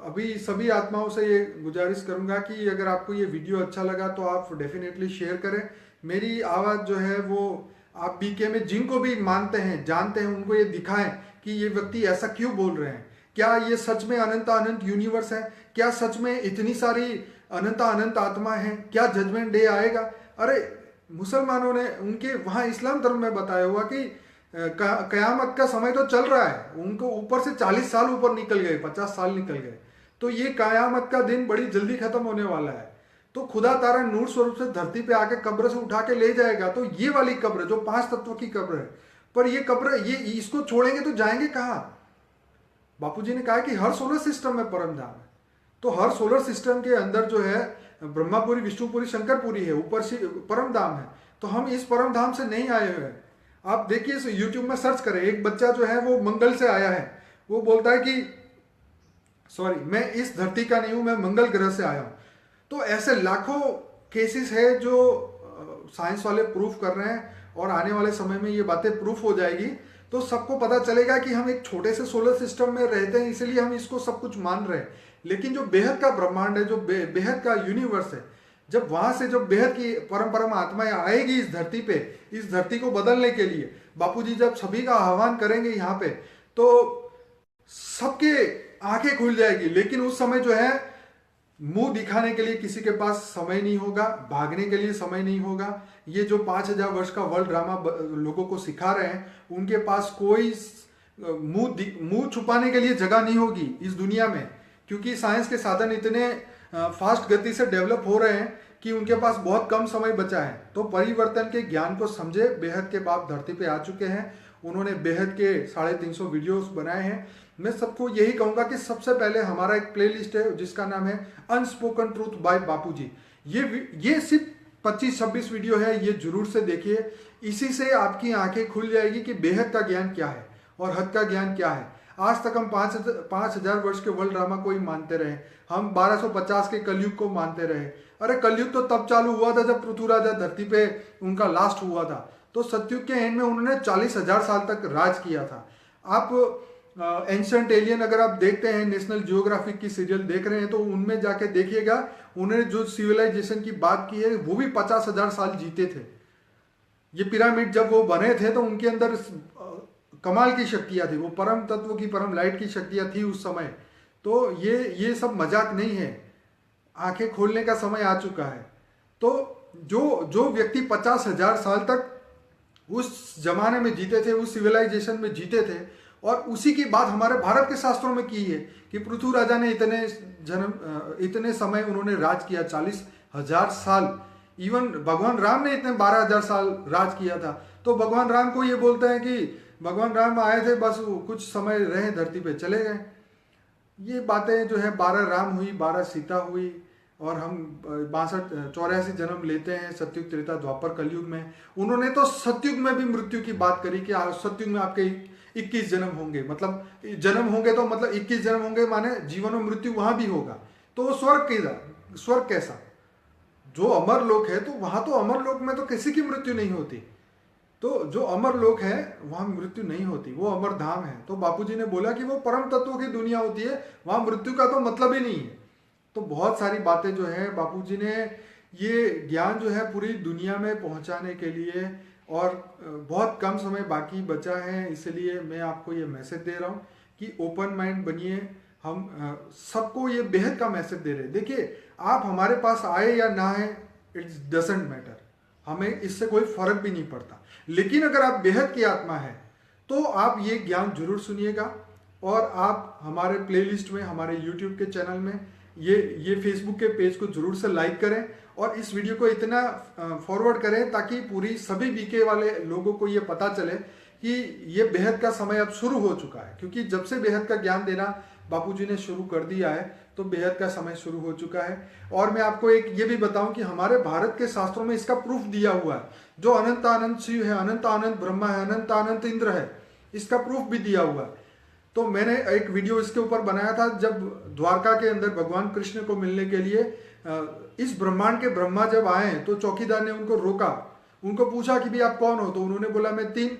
अभी सभी आत्माओं से ये गुजारिश करूंगा कि अगर आपको ये वीडियो अच्छा लगा तो आप डेफिनेटली शेयर करें। मेरी आवाज़ जो है वो आप बीके में जिनको भी मानते हैं, जानते हैं, उनको ये दिखाएं कि ये व्यक्ति ऐसा क्यों बोल रहे हैं। क्या ये सच में अनंत अनंत यूनिवर्स है? क्या सच में इतनी सारी अनंत अनंत आत्मा है? क्या जजमेंट डे आएगा? अरे मुसलमानों ने उनके वहाँ इस्लाम धर्म में बताया हुआ कि कयामत का समय तो चल रहा है, उनको ऊपर से 40 साल ऊपर निकल गए, 50 साल निकल गए, तो ये कयामत का दिन बड़ी जल्दी खत्म होने वाला है। तो खुदा तारा नूर स्वरूप से धरती पे आके कब्र से उठा के ले जाएगा। तो ये वाली कब्र जो 5 तत्व की कब्र है, पर ये कब्र ये इसको छोड़ेंगे तो जाएंगे कहाँ? बापूजी ने कहा कि हर सोलर सिस्टम में परम धाम है, तो हर सोलर सिस्टम के अंदर जो है ब्रह्मापुरी, विष्णुपुरी, शंकरपुरी है, ऊपर से परम धाम है। तो हम इस परम धाम से नहीं आए हुए हैं। आप देखिए यूट्यूब में सर्च करें, एक बच्चा जो है वो मंगल से आया है, वो बोलता है कि सॉरी मैं इस धरती का नहीं हूं, मैं मंगल ग्रह से आया हूं। तो ऐसे लाखों केसेस है जो साइंस वाले प्रूफ कर रहे हैं और आने वाले समय में ये बातें प्रूफ हो जाएगी, तो सबको पता चलेगा कि हम एक छोटे से सोलर सिस्टम में रहते हैं, इसलिए हम इसको सब कुछ मान रहे हैं। लेकिन जो बेहद का ब्रह्मांड है, जो बेहद का यूनिवर्स है, जब वहां से जब बेहद की परम परम आत्माएं आएगी इस धरती पे, इस धरती को बदलने के लिए, बापूजी जब सभी का आह्वान करेंगे यहाँ पे, तो सबके आंखें खुल जाएगी। लेकिन उस समय जो है मुंह दिखाने के लिए किसी के पास समय नहीं होगा, भागने के लिए समय नहीं होगा। ये जो 5000 वर्ष का वर्ल्ड ड्रामा लोगों को सिखा रहे हैं, उनके पास कोई मुंह छुपाने के लिए जगह नहीं होगी इस दुनिया में, क्योंकि साइंस के साधन इतने फास्ट गति से डेवलप हो रहे हैं कि उनके पास बहुत कम समय बचा है। तो परिवर्तन के ज्ञान को समझे बेहद के बाप धरती पे आ चुके हैं। उन्होंने बेहद के 350 वीडियोस बनाए हैं। मैं सबको यही कहूंगा कि सबसे पहले हमारा एक प्लेलिस्ट है जिसका नाम है अनस्पोकन ट्रूथ बाय बापूजी। ये सिर्फ 25-26 वीडियो है, ये जरूर से देखिए। इसी से आपकी आंखें खुल जाएगी कि बेहद का ज्ञान क्या है और हद का ज्ञान क्या है। आज तक हम 5000 वर्ष के वर्ल्ड ड्रामा को ही मानते रहे, हम 1250 के कलयुग को मानते रहे। अरे कलयुग तो तब चालू हुआ था जब पृथ्वी राजा धरती पे उनका लास्ट हुआ था। तो सतयुग के एंड में उन्होंने 40,000 साल तक राज किया था। आप एंशिएंट एलियन अगर आप देखते हैं, नेशनल जियोग्राफिक की सीरियल देख रहे हैं, तो उनमें जाके देखिएगा, उन्होंने जो सिविलाइजेशन की बात की है वो भी 50,000 साल जीते थे। ये पिरामिड जब वो बने थे तो उनके अंदर कमाल की शक्तियां थी, वो परम तत्व की परम लाइट की शक्तियां थी उस समय। तो ये सब मजाक नहीं है, आंखें खोलने का समय आ चुका है। तो जो व्यक्ति 50,000 साल तक उस जमाने में जीते थे, उस सिविलाइजेशन में जीते थे, और उसी की बात हमारे भारत के शास्त्रों में की है कि पृथ्वी राजा ने इतने समय उन्होंने राज किया, 40,000 साल। इवन भगवान राम ने इतने 12,000 साल राज किया था। तो भगवान राम को ये बोलते हैं कि भगवान राम आए थे, बस कुछ समय रहे धरती पे चले गए। ये बातें जो है 12 राम हुई, 12 सीता हुई, और हम 62-84 जन्म लेते हैं सतयुग त्रेता द्वापर कलयुग में। उन्होंने तो सतयुग में भी मृत्यु की बात करी कि सतयुग में आपके 21 जन्म होंगे, मतलब जन्म होंगे तो मतलब 21 जन्म होंगे, माने जीवन और मृत्यु वहां भी होगा। तो स्वर्ग कैसा, जो अमर लोक है, तो वहां तो अमर लोक में तो किसी की मृत्यु नहीं होती। तो जो अमर लोक है वहां मृत्यु नहीं होती, वो अमर धाम है। तो बापूजी ने बोला कि वो परम तत्वों की दुनिया होती है, वहां मृत्यु का तो मतलब ही नहीं है। तो बहुत सारी बातें जो है बापूजी ने ये ज्ञान जो है पूरी दुनिया में पहुंचाने के लिए, और बहुत कम समय बाकी बचा है, इसलिए मैं आपको ये मैसेज दे रहा हूँ कि ओपन माइंड बनिए। हम सबको ये बेहद का मैसेज दे रहे हैं। देखिए, आप हमारे पास आए या ना आए, इट्स डजंट मैटर, हमें इससे कोई फर्क भी नहीं पड़ता। लेकिन अगर आप बेहद की आत्मा है तो आप ये ज्ञान जरूर सुनिएगा। और आप हमारे प्लेलिस्ट में, हमारे यूट्यूब के चैनल में, ये फेसबुक के पेज को जरूर से लाइक करें, और इस वीडियो को इतना फॉरवर्ड करें ताकि पूरी सभी बीके वाले लोगों को ये पता चले कि ये बेहद का समय अब शुरू हो चुका है। क्योंकि जब से बेहद का ज्ञान देना बापूजी ने शुरू कर दिया है, तो बेहद का समय शुरू हो चुका है। और मैं आपको एक ये भी बताऊं कि हमारे भारत के शास्त्रों में इसका प्रूफ दिया हुआ है। जो अनंत अनंत शिव है, अनंत अनंत ब्रह्मा है, अनंत अनंत इंद्र है, इसका प्रूफ भी दिया हुआ है। तो मैंने एक वीडियो इसके ऊपर बनाया था, जब द्वारका के अंदर भगवान कृष्ण को मिलने के लिए इस ब्रह्मांड के ब्रह्मा जब आए, तो चौकीदार ने उनको रोका, उनको पूछा कि भाई आप कौन हो। तो उन्होंने बोला मैं तीन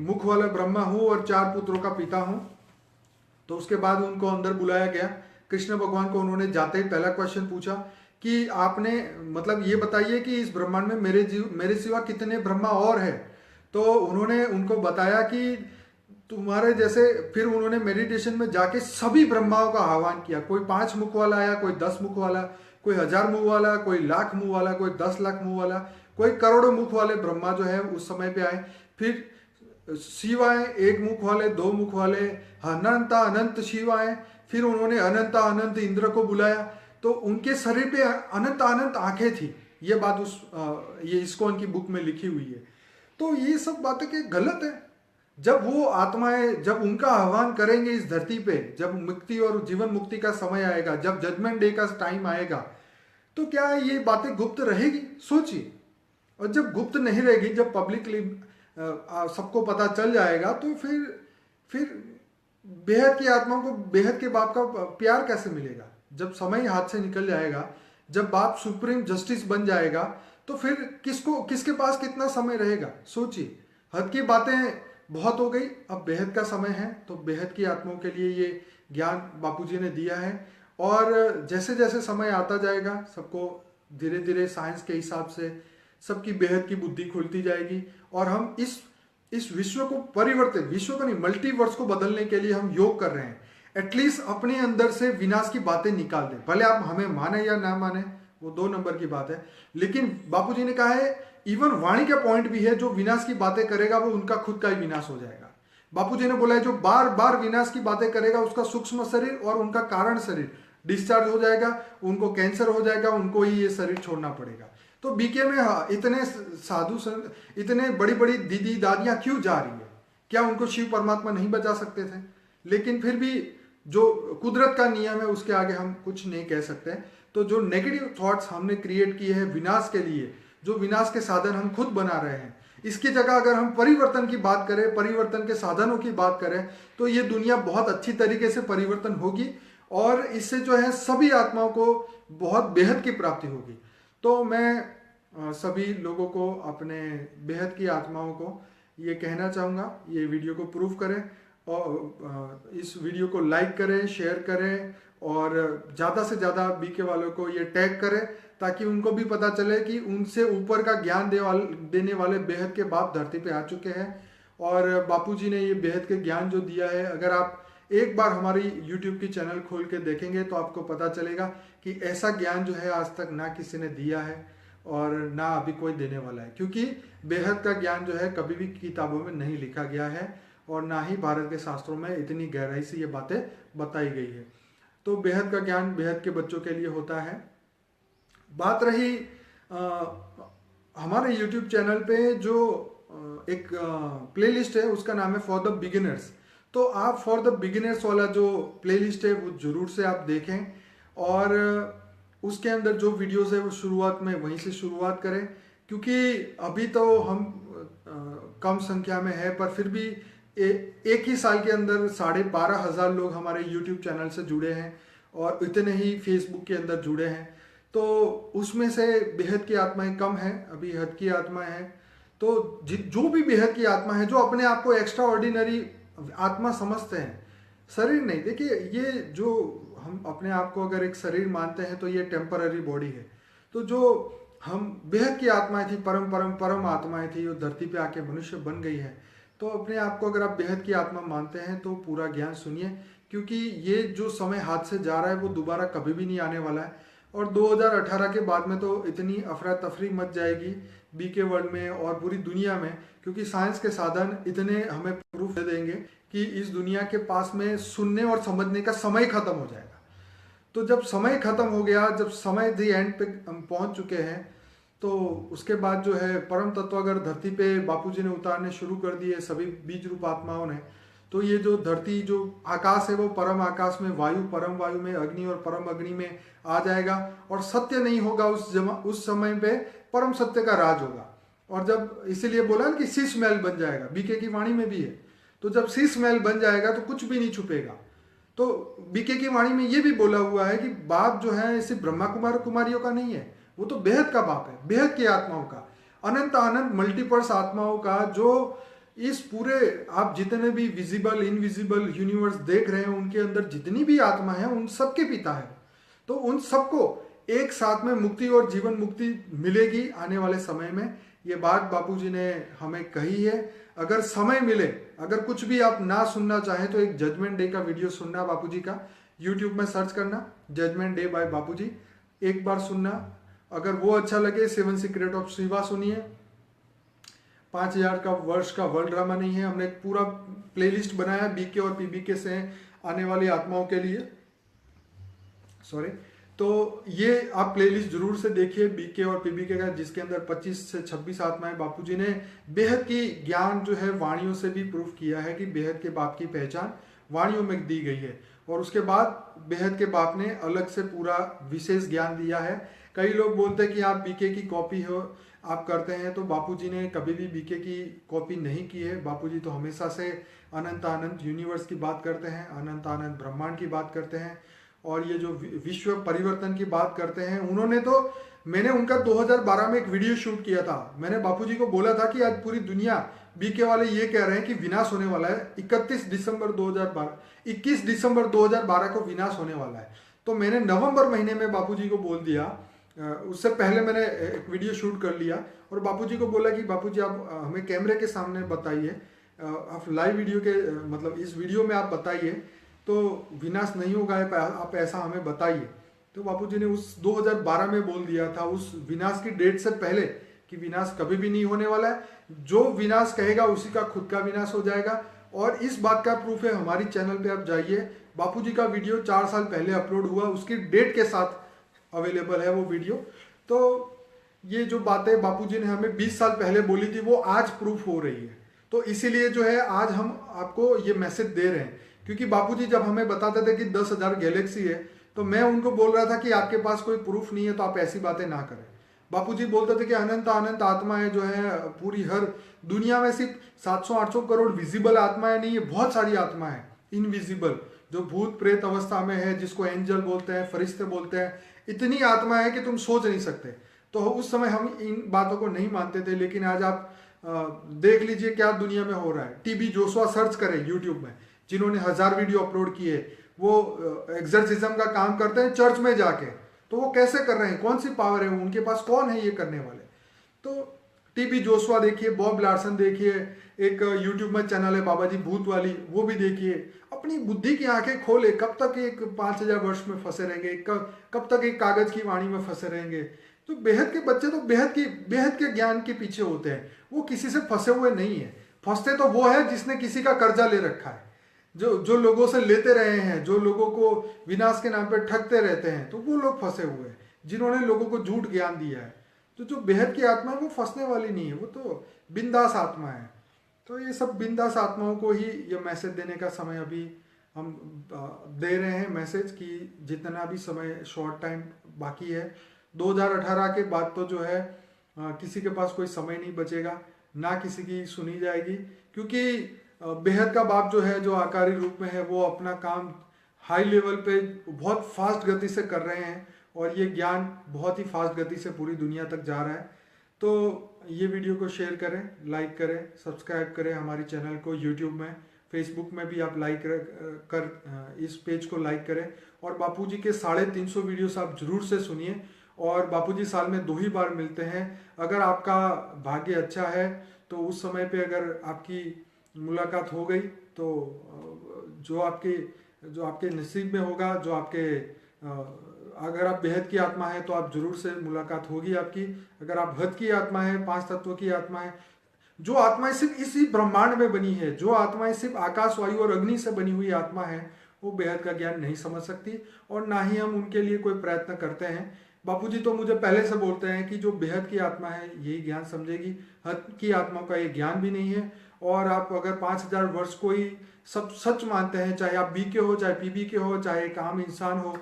मुख वाला ब्रह्मा हूं और 4 पुत्रों का पिता हूं। तो उसके बाद उनको अंदर बुलाया गया। कृष्ण भगवान को उन्होंने जाते ही पहला क्वेश्चन पूछा कि आपने, मतलब ये बताइए कि इस ब्रह्मांड में मेरे सिवा कितने ब्रह्मा और है। तो उन्होंने उनको बताया कि तुम्हारे जैसे, फिर उन्होंने मेडिटेशन में जाके सभी ब्रह्माओं का आह्वान किया। कोई 5 मुख वाला आया, कोई 10 मुख वाला, कोई 1000 मुख वाला, कोई लाख मुख वाला, कोई 10 लाख मुख वाला, कोई करोड़ों मुख वाले ब्रह्मा जो है उस समय पे आए। फिर शिव आए, 1 मुख वाले, 2 मुख वाले, अनंत अनंत शिव आए। फिर उन्होंने अनंत अनंत इंद्र को बुलाया, तो उनके शरीर पे अनंत अनंत आंखें थी। ये बात ये इस्कॉन की बुक में लिखी हुई है। तो ये सब बातें के गलत है। जब वो आत्माएं, जब उनका आह्वान करेंगे इस धरती पे, जब मुक्ति और जीवन मुक्ति का समय आएगा, जब जजमेंट डे का टाइम आएगा, तो क्या ये बातें गुप्त रहेगी? सोचिए। और जब गुप्त नहीं रहेगी, जब पब्लिकली सबको पता चल जाएगा, तो फिर बेहद की आत्माओं को बेहद के बाप का प्यार कैसे मिलेगा? जब समय हाथ से निकल जाएगा, जब बाप सुप्रीम जस्टिस बन जाएगा, तो फिर किसके पास कितना समय रहेगा? सोचिए। हद की बातें बहुत हो गई, अब बेहद का समय है। तो बेहद की आत्माओं के लिए ये ज्ञान बापूजी ने दिया है। और जैसे जैसे समय आता जाएगा, सबको धीरे धीरे साइंस के हिसाब से सबकी बेहद की बुद्धि खुलती जाएगी। और हम इस विश्व को परिवर्तित, विश्व को नहीं, मल्टीवर्स को बदलने के लिए हम योग कर रहे हैं। एटलीस्ट अपने अंदर से विनाश की बातें निकाल दे। भले आप हमें माने या ना माने, वो 2 नंबर की बात है, लेकिन बापूजी ने कहा है इवन वाणी का पॉइंट भी है, जो विनाश की बातें करेगा वो उनका खुद का ही विनाश हो जाएगा। बापूजी ने बोला है जो बार बार विनाश की बातें करेगा उसका सूक्ष्म शरीर और उनका कारण शरीर डिस्चार्ज हो जाएगा, उनको कैंसर हो जाएगा, उनको ही ये शरीर छोड़ना पड़ेगा। तो बीके में इतने साधु इतने बड़ी बड़ी दीदी दादियां क्यों जा रही है? क्या उनको शिव परमात्मा नहीं बचा सकते थे? लेकिन फिर भी जो कुदरत का नियम है उसके आगे हम कुछ नहीं कह सकते। तो जो नेगेटिव थॉट्स हमने क्रिएट किए हैं विनाश के लिए, जो विनाश के साधन हम खुद बना रहे हैं, इसकी जगह अगर हम परिवर्तन की बात करें, परिवर्तन के साधनों की बात करें, तो ये दुनिया बहुत अच्छी तरीके से परिवर्तन होगी और इससे जो है सभी आत्माओं को बहुत बेहद की प्राप्ति होगी। तो मैं सभी लोगों को, अपने बेहद की आत्माओं को ये कहना चाहूँगा, ये वीडियो को प्रूव करें और इस वीडियो को लाइक करें, शेयर करें और ज़्यादा से ज़्यादा बीके वालों को ये टैग करें, ताकि उनको भी पता चले कि उनसे ऊपर का ज्ञान देने वाले बेहद के बाप धरती पे आ चुके हैं। और बापूजी ने ये बेहद के ज्ञान जो दिया है, अगर आप एक बार हमारी YouTube की चैनल खोल के देखेंगे तो आपको पता चलेगा कि ऐसा ज्ञान जो है आज तक ना किसी ने दिया है और ना अभी कोई देने वाला है, क्योंकि बेहद का ज्ञान जो है कभी भी किताबों में नहीं लिखा गया है और ना ही भारत के शास्त्रों में इतनी गहराई से ये बातें बताई गई है। तो बेहद का ज्ञान बेहद के बच्चों के लिए होता है। बात रही हमारे YouTube चैनल पे जो एक प्लेलिस्ट है उसका नाम है फॉर द बिगिनर्स। तो आप फॉर द बिगिनर्स वाला जो प्लेलिस्ट है वो जरूर से आप देखें और उसके अंदर जो वीडियोस है वो शुरुआत में वहीं से शुरुआत करें, क्योंकि अभी तो हम कम संख्या में है, पर फिर भी एक ही साल के अंदर 12,500 लोग हमारे YouTube चैनल से जुड़े हैं और इतने ही Facebook के अंदर जुड़े हैं। तो उसमें से बेहद की आत्माएं कम है, अभी हद की आत्माएं हैं। तो जो भी बेहद की आत्मा है, जो अपने आप को एक्स्ट्रा ऑर्डिनरी आत्मा समझते हैं, शरीर नहीं, देखिए ये जो हम अपने आप को अगर एक शरीर मानते हैं तो ये टेम्पररी बॉडी है। तो जो हम बेहद की आत्माएं थी, परम आत्माएं थी, वो धरती पे आके मनुष्य बन गई है। तो अपने आप को अगर आप बेहद की आत्मा मानते हैं तो पूरा ज्ञान सुनिए, क्योंकि ये जो समय हाथ से जा रहा है वो दोबारा कभी भी नहीं आने वाला है। और 2018 के बाद में तो इतनी अफरा तफरी मच जाएगी बीके वर्ल्ड में और पूरी दुनिया में, क्योंकि साइंस के साधन इतने हमें प्रूफ दे देंगे कि इस दुनिया के पास में सुनने और समझने का समय खत्म हो जाएगा। तो जब समय खत्म हो गया, जब समय दी एंड पे हम पहुंच चुके हैं, तो उसके बाद जो है परम तत्व अगर धरती पे बापूजी ने उतारने शुरू कर दिए सभी बीज रूप आत्माओं ने, तो ये जो धरती, जो आकाश है वो परम आकाश में, वायु परम वायु में, अग्नि और परम अग्नि में आ जाएगा और सत्य नहीं होगा उस समय पे परम सत्य का राज होगा। और जब इसीलिए बोला कि शीश महल बन जाएगा, बीके की वाणी में भी है। तो जब शीश महल बन जाएगा तो कुछ भी नहीं छुपेगा। तो बीके की वाणी में ये भी बोला हुआ है कि बाप जो है सिर्फ ब्रह्मा कुमार कुमारियों का नहीं है, वो तो बेहद का बाप है, बेहद की आत्माओं का, अनंत अनंत मल्टीपर्स आत्माओं का, जो इस पूरे आप जितने भी विजिबल इनविजिबल यूनिवर्स देख रहे हैं उनके अंदर जितनी भी आत्मा है उन सबके पिता है। तो उन सबको एक साथ में मुक्ति और जीवन मुक्ति मिलेगी आने वाले समय में। ये बात बापूजी ने हमें कही है। अगर समय मिले, अगर कुछ भी आप ना सुनना चाहें तो एक जजमेंट डे का वीडियो सुनना बापूजी का, यूट्यूब में सर्च करना जजमेंट डे बाय बापूजी, एक बार सुनना। अगर वो अच्छा लगे 7 सीक्रेट ऑफ शिवा सुनिए। 5000 का वर्ष का वर्ल्ड ड्रामा नहीं है, हमने एक पूरा प्लेलिस्ट बनाया बीके और पीबीके से आने वाली आत्माओं के लिए, सॉरी। तो ये आप प्लेलिस्ट जरूर से देखिए बीके और पीबीके का, जिसके अंदर 25 से 26 आत्माएं बापूजी ने बेहद की ज्ञान जो है वाणियों से भी प्रूफ किया है कि बेहद के बाप की पहचान वाणियों में दी गई है। और उसके बाद बेहद के बाप ने अलग से पूरा विशेष ज्ञान दिया है। कई लोग बोलते हैं कि आप बीके की कॉपी हो, आप करते हैं, तो बापूजी ने कभी भी बीके की कॉपी नहीं की है। बापूजी तो हमेशा से अनंत अनंत यूनिवर्स की बात करते हैं, अनंत अनंत ब्रह्मांड की बात करते हैं और ये जो विश्व परिवर्तन की बात करते हैं। उन्होंने तो, मैंने उनका 2012 में एक वीडियो शूट किया था। मैंने बापूजी को बोला था कि आज पूरी दुनिया, बीके वाले ये कह रहे हैं कि विनाश होने वाला है, 21 दिसंबर 2012 को विनाश होने वाला है। तो मैंने नवंबर महीने में बापूजी को बोल दिया, उससे पहले मैंने एक वीडियो शूट कर लिया और बापूजी को बोला कि बापूजी आप हमें कैमरे के सामने बताइए, आप लाइव वीडियो के मतलब इस वीडियो में आप बताइए तो विनाश नहीं होगा, आप ऐसा हमें बताइए। तो बापूजी ने उस 2012 में बोल दिया था, उस विनाश की डेट से पहले, कि विनाश कभी भी नहीं होने वाला है। जो विनाश कहेगा उसी का खुद का विनाश हो जाएगा। और इस बात का प्रूफ है, हमारी चैनल पे आप जाइए, बापूजी का वीडियो 4 साल पहले अपलोड हुआ, उसकी डेट के साथ अवेलेबल है वो वीडियो। तो ये जो बातें बापूजी ने हमें 20 साल पहले बोली थी वो आज प्रूफ हो रही है। तो इसीलिए जो है आज हम आपको ये मैसेज दे रहे हैं, क्योंकि बापूजी जब हमें बताते थे कि 10,000 गैलेक्सी है, तो मैं उनको बोल रहा था कि आपके पास कोई प्रूफ नहीं है तो आप ऐसी बातें ना करें। बापूजी बोलते थे कि अनंत अनंत आत्माएं जो है पूरी हर दुनिया में, सिर्फ 700-800 करोड़ विजिबल आत्माएं नहीं है, बहुत सारी आत्माएं इनविजिबल, जो भूत प्रेत अवस्था में है, जिसको एंजल बोलते हैं, फरिश्ते बोलते हैं। इतनी आत्माएं हैं कि तुम सोच नहीं सकते। तो उस समय हम इन बातों को नहीं मानते थे, लेकिन आज आप देख लीजिए क्या दुनिया में हो रहा है। टीबी जोशुआ सर्च करें यूट्यूब में, जिन्होंने 1000 वीडियो अपलोड किए, वो एक्सर्सिज्म का काम करते हैं चर्च में जाके। तो वो कैसे कर रहे हैं, कौन सी पावर है उनके पास, कौन है ये करने वाले। तो टीबी जोशुआ देखिए, बॉब लार्सन देखिए, एक यूट्यूब में चैनल है बाबा जी भूत वाली, वो भी देखिए। अपनी बुद्धि की आंखें खोले। कब तक एक 5000 वर्ष में फंसे रहेंगे, कब तक एक कागज की वाणी में फंसे रहेंगे। तो बेहद के बच्चे तो बेहद के ज्ञान के पीछे होते हैं, वो किसी से फंसे हुए नहीं है। फंसते तो वो है जिसने किसी का कर्जा ले रखा है, जो लोगों से लेते रहे हैं, जो लोगों को विनाश के नाम पे ठगते रहते हैं, तो वो लोग फंसे हुए हैं, जिन्होंने लोगों को झूठ ज्ञान दिया है। तो जो बेहद की आत्मा है वो फंसने वाली नहीं है, वो तो बिंदास आत्मा है। तो ये सब बिंदास आत्माओं को ही ये मैसेज देने का समय अभी हम दे रहे हैं मैसेज, कि जितना भी समय शॉर्ट टाइम बाकी है, 2018 के बाद तो जो है किसी के पास कोई समय नहीं बचेगा, ना किसी की सुनी जाएगी। क्योंकि बेहद का बाप जो है, जो आकारी रूप में है, वो अपना काम हाई लेवल पे बहुत फास्ट गति से कर रहे हैं, और ये ज्ञान बहुत ही फास्ट गति से पूरी दुनिया तक जा रहा है। तो ये वीडियो को शेयर करें, लाइक करें, सब्सक्राइब करें हमारी चैनल को यूट्यूब में, फेसबुक में भी आप लाइक कर इस पेज को लाइक करें। और बापूजी के 350 वीडियोस आप जरूर से सुनिए। और बापूजी साल में 2 ही बार मिलते हैं। अगर आपका भाग्य अच्छा है तो उस समय पे अगर आपकी मुलाकात हो गई, तो जो आपके नसीब में होगा, जो आपके अगर आप बेहद की आत्मा है तो आप जरूर से मुलाकात होगी आपकी। अगर आप हद की आत्मा है, 5 तत्वों की आत्मा है, जो आत्माएं सिर्फ इसी ब्रह्मांड में बनी है, जो आत्माएं सिर्फ आकाश, वायु और अग्नि से बनी हुई आत्मा है, वो बेहद का ज्ञान नहीं समझ सकती, और ना ही हम उनके लिए कोई प्रयत्न करते हैं। बापूजी तो मुझे पहले से बोलते हैं कि जो बेहद की आत्मा है यही ज्ञान समझेगी, हद की आत्मा का ये ज्ञान भी नहीं है। और आप अगर 5000 वर्ष को ही सब सच मानते हैं, चाहे आप बी के हो, चाहे पीबी के हो, चाहे एक आम इंसान हो,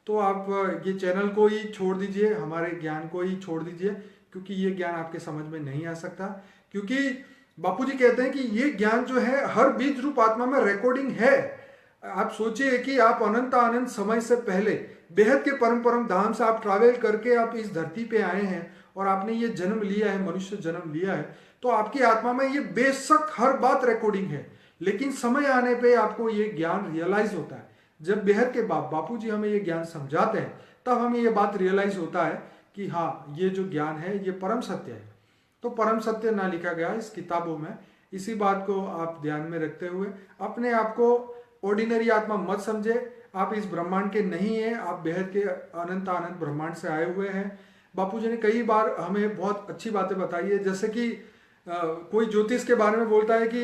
तो आप ये चैनल को ही छोड़ दीजिए, हमारे ज्ञान को ही छोड़ दीजिए, क्योंकि ये ज्ञान आपके समझ में नहीं आ सकता। क्योंकि बापूजी कहते हैं कि ये ज्ञान जो है हर बीज रूप आत्मा में रिकॉर्डिंग है। आप सोचिए कि आप अनंत समय से पहले बेहद के परम परम धाम से आप ट्रैवल करके आप इस धरती पे आए हैं, और आपने ये जन्म लिया है, मनुष्य जन्म लिया है, तो आपकी आत्मा में ये बेशक हर बात रिकॉर्डिंग है। लेकिन समय आने पे आपको ये ज्ञान रियलाइज होता है। जब बेहद के बापूजी हमें ये ज्ञान समझाते हैं, तब हमें ये बात रियलाइज होता है कि हाँ, ये जो ज्ञान है ये परम सत्य है। तो परम सत्य ना लिखा गया इस किताबों में। इसी बात को आप ध्यान में रखते हुए अपने आप को ऑर्डिनरी आत्मा मत समझे। आप इस ब्रह्मांड के नहीं है, आप बेहद के अनंत ब्रह्मांड से आए हुए हैं। बापूजी ने कई बार हमें बहुत अच्छी बातें बताई है, जैसे कि कोई ज्योतिष के बारे में बोलता है कि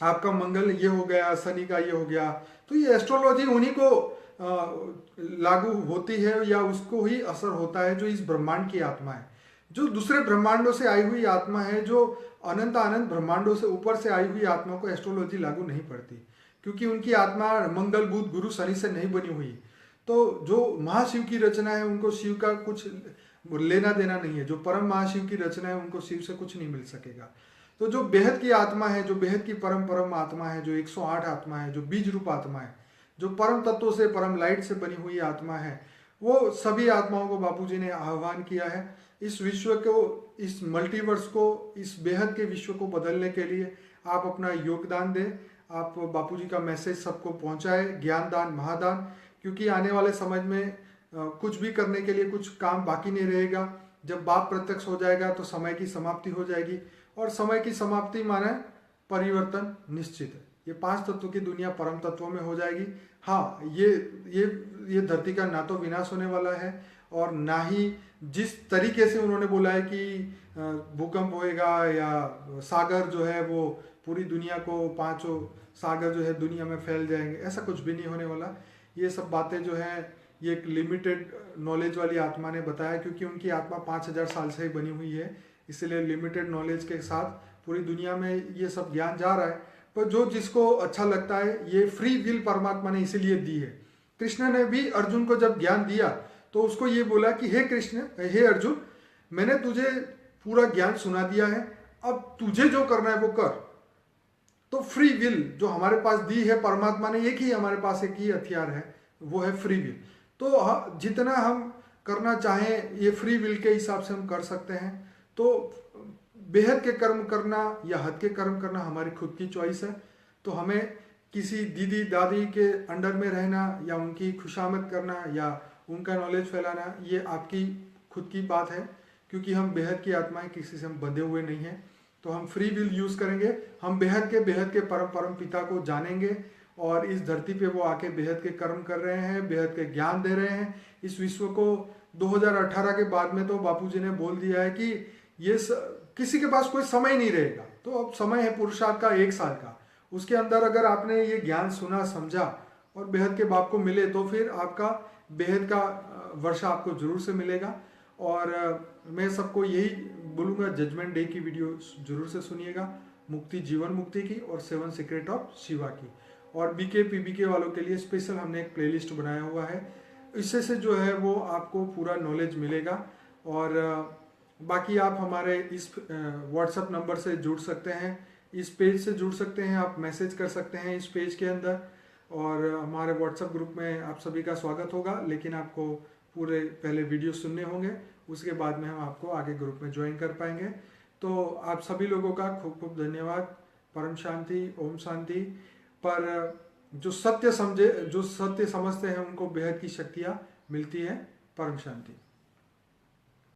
आपका मंगल ये हो गया, शनि का ये हो गया, तो ये एस्ट्रोलॉजी उन्हीं को लागू होती है, या उसको ही असर होता है जो इस ब्रह्मांड की आत्मा है, जो दूसरे ब्रह्मांडों से आई हुई आत्मा है, जो अनंत ब्रह्मांडों से ऊपर से आई हुई आत्मा को एस्ट्रोलॉजी लागू नहीं पड़ती, क्योंकि उनकी आत्मा मंगल, बुध, गुरु, शनि से नहीं बनी हुई। तो जो महाशिव की रचना है उनको शिव का कुछ लेना देना नहीं है, जो परम महाशिव की रचना है उनको शिव से कुछ नहीं मिल सकेगा। तो जो बेहद की आत्मा है, जो बेहद की परम आत्मा है, जो 108 आत्मा है, जो बीज रूप आत्मा है, जो परम तत्वों से, परम लाइट से बनी हुई आत्मा है, वो सभी आत्माओं को बापूजी ने आह्वान किया है इस विश्व को, इस मल्टीवर्स को, इस बेहद के विश्व को बदलने के लिए आप अपना योगदान दें। आप बापूजी का मैसेज सबको पहुंचाए, ज्ञान दान महादान, क्योंकि आने वाले समय में कुछ भी करने के लिए कुछ काम बाकी नहीं रहेगा। जब बाप प्रत्यक्ष हो जाएगा तो समय की समाप्ति हो जाएगी, और समय की समाप्ति माने परिवर्तन निश्चित है। ये 5 तत्वों की दुनिया परम तत्वों में हो जाएगी। हाँ, ये धरती का ना तो विनाश होने वाला है और ना ही जिस तरीके से उन्होंने बोला है कि भूकंप होएगा या सागर जो है वो पूरी दुनिया को, 5 सागर जो है दुनिया में फैल जाएंगे, ऐसा कुछ भी नहीं होने वाला। ये सब बातें जो है ये एक लिमिटेड नॉलेज वाली आत्मा ने बताया, क्योंकि उनकी आत्मा 5000 साल से ही बनी हुई है, इसलिए लिमिटेड नॉलेज के साथ पूरी दुनिया में ये सब ज्ञान जा रहा है। पर जो जिसको अच्छा लगता है, ये फ्री विल परमात्मा ने इसीलिए दी है। कृष्ण ने भी अर्जुन को जब ज्ञान दिया तो उसको ये बोला कि हे कृष्ण, हे अर्जुन, मैंने तुझे पूरा ज्ञान सुना दिया है, अब तुझे जो करना है वो कर। तो फ्री विल जो हमारे पास दी है परमात्मा ने, एक ही हमारे पास एक ही हथियार है, वो है फ्री विल। तो जितना हम करना चाहें ये फ्री विल के हिसाब से हम कर सकते हैं। तो बेहद के कर्म करना या हद के कर्म करना हमारी खुद की चॉइस है। तो हमें किसी दीदी दादी के अंडर में रहना या उनकी खुशामद करना या उनका नॉलेज फैलाना, ये आपकी खुद की बात है, क्योंकि हम बेहद की आत्माएं, किसी से हम बंधे हुए नहीं हैं। तो हम फ्री विल यूज करेंगे, हम बेहद के परम पिता को जानेंगे और इस धरती पे वो आके बेहद के कर्म कर रहे हैं, बेहद के ज्ञान दे रहे हैं इस विश्व को। 2018 के बाद में तो बापूजी ने बोल दिया है कि ये किसी के पास कोई समय नहीं रहेगा। तो अब समय है पुरुषार्थ का 1 साल का, उसके अंदर अगर आपने ये ज्ञान सुना समझा और बेहद के बाप को मिले तो फिर आपका बेहद का वर्षा आपको जरूर से मिलेगा। और मैं सबको यही बोलूँगा, जजमेंट डे की वीडियो जरूर से सुनिएगा, मुक्ति जीवन मुक्ति की और 7 सीक्रेट ऑफ शिवा की। और बीके पीबीके वालों के लिए स्पेशल हमने एक प्लेलिस्ट बनाया हुआ है, इससे से जो है वो आपको पूरा नॉलेज मिलेगा। और बाकी आप हमारे इस व्हाट्सएप नंबर से जुड़ सकते हैं, इस पेज से जुड़ सकते हैं, आप मैसेज कर सकते हैं इस पेज के अंदर, और हमारे व्हाट्सएप ग्रुप में आप सभी का स्वागत होगा। लेकिन आपको पूरे पहले वीडियो सुनने होंगे, उसके बाद में हम आपको आगे ग्रुप में ज्वाइन कर पाएंगे। तो आप सभी लोगों का खूब खूब धन्यवाद। परम शांति, ओम शांति। पर जो सत्य समझते हैं उनको बेहद की शक्तियाँ मिलती है। परम शांति।